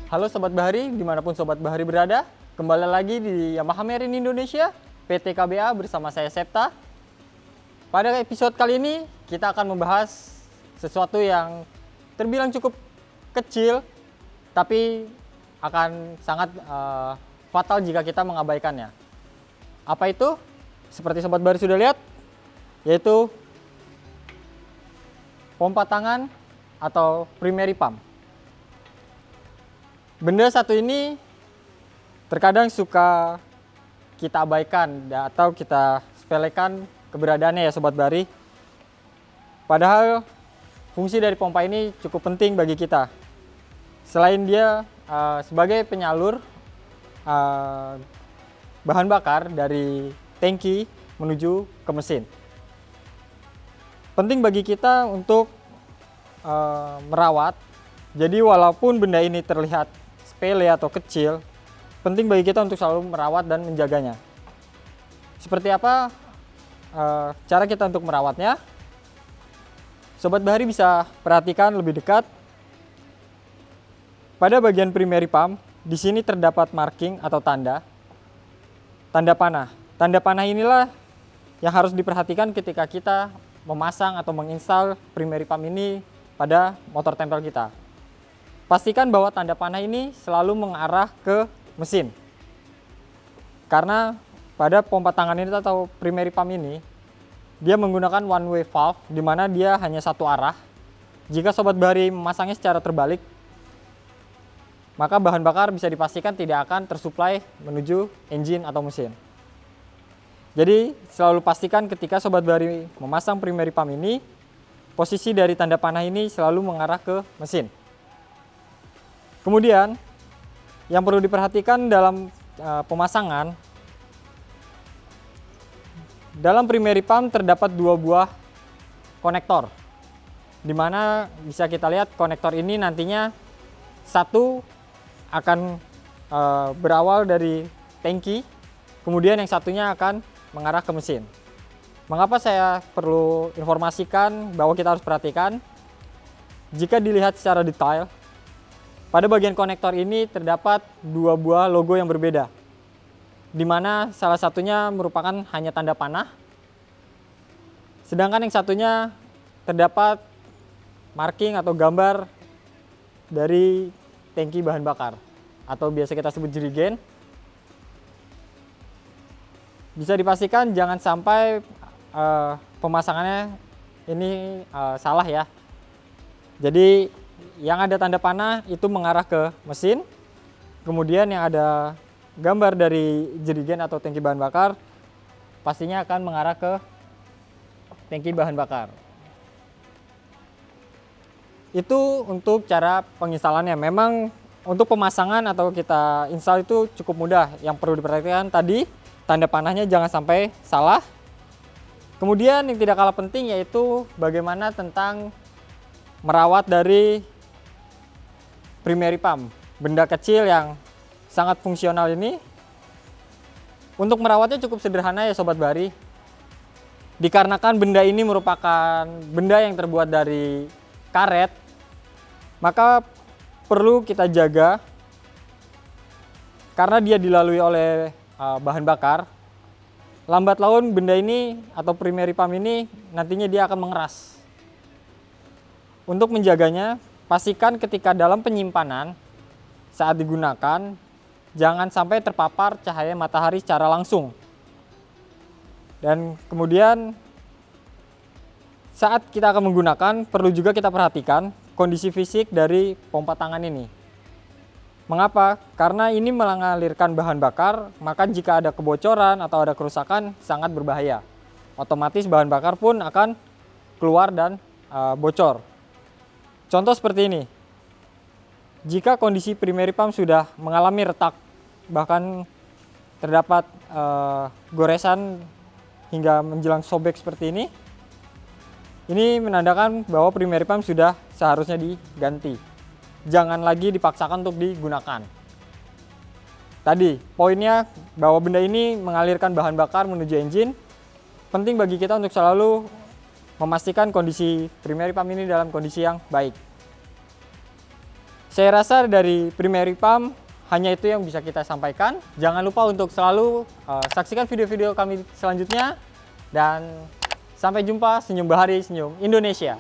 Halo Sobat Bahari, dimanapun Sobat Bahari berada. Kembali lagi di Yamaha Marine Indonesia, PT KBA bersama saya Septa. Pada episode kali ini, kita akan membahas sesuatu yang terbilang cukup kecil, tapi akan sangat fatal jika kita mengabaikannya. Apa itu? Seperti Sobat Bahari sudah lihat, yaitu pompa tangan atau primary pump. Benda satu ini terkadang suka kita abaikan atau kita sepelekan keberadaannya ya Sobat Bahari. Padahal fungsi dari pompa ini cukup penting bagi kita. Selain dia sebagai penyalur bahan bakar dari tangki menuju ke mesin. Penting bagi kita untuk merawat. Jadi walaupun benda ini terlihat sepele atau kecil, penting bagi kita untuk selalu merawat dan menjaganya. Seperti apa cara kita untuk merawatnya? Sobat Bahari bisa perhatikan lebih dekat. Pada bagian primary pump, di sini terdapat marking atau tanda panah. Tanda panah inilah yang harus diperhatikan ketika kita memasang atau menginstal primary pump ini pada motor tempel kita. Pastikan bahwa tanda panah ini selalu mengarah ke mesin. Karena pada pompa tangan ini atau primary pump ini, dia menggunakan one way valve di mana dia hanya satu arah. Jika Sobat Bahari memasangnya secara terbalik, maka bahan bakar bisa dipastikan tidak akan tersuplai menuju engine atau mesin. Jadi selalu pastikan ketika Sobat Bahari memasang primary pump ini, posisi dari tanda panah ini selalu mengarah ke mesin. Kemudian yang perlu diperhatikan dalam pemasangan, dalam primary pump terdapat dua buah konektor, di mana bisa kita lihat konektor ini nantinya satu akan berawal dari tangki, kemudian yang satunya akan mengarah ke mesin. Mengapa saya perlu informasikan bahwa kita harus perhatikan? Jika dilihat secara detail, pada bagian konektor ini terdapat dua buah logo yang berbeda, di mana salah satunya merupakan hanya tanda panah, sedangkan yang satunya terdapat marking atau gambar dari tangki bahan bakar, atau biasa kita sebut jerigen. Bisa dipastikan jangan sampai pemasangannya ini salah ya. Jadi yang ada tanda panah itu mengarah ke mesin, kemudian yang ada gambar dari jerigen atau tangki bahan bakar pastinya akan mengarah ke tangki bahan bakar. Itu untuk cara penginstalannya. Memang untuk pemasangan atau kita install itu cukup mudah. Yang perlu diperhatikan tadi, tanda panahnya jangan sampai salah. Kemudian yang tidak kalah penting yaitu bagaimana tentang merawat dari primary pump, benda kecil yang sangat fungsional ini. Untuk merawatnya cukup sederhana ya Sobat Bahari. Dikarenakan benda ini merupakan benda yang terbuat dari karet, maka perlu kita jaga karena dia dilalui oleh bahan bakar. Lambat laun benda ini atau primary pump ini nantinya dia akan mengeras. Untuk menjaganya, pastikan ketika dalam penyimpanan saat digunakan jangan sampai terpapar cahaya matahari secara langsung. Dan kemudian saat kita akan menggunakan perlu juga kita perhatikan kondisi fisik dari pompa tangan ini. Mengapa? Karena ini mengalirkan bahan bakar, maka jika ada kebocoran atau ada kerusakan sangat berbahaya. Otomatis bahan bakar pun akan keluar dan bocor. Contoh seperti ini, jika kondisi primary pump sudah mengalami retak, bahkan terdapat goresan hingga menjelang sobek seperti ini menandakan bahwa primary pump sudah seharusnya diganti. Jangan lagi dipaksakan untuk digunakan. Tadi poinnya bahwa benda ini mengalirkan bahan bakar menuju engine. Penting bagi kita untuk selalu memastikan kondisi primary pump ini dalam kondisi yang baik. Saya rasa dari Primary Pump hanya itu yang bisa kita sampaikan. Jangan lupa untuk selalu saksikan video-video kami selanjutnya. Dan sampai jumpa, senyum Bahari, senyum Indonesia.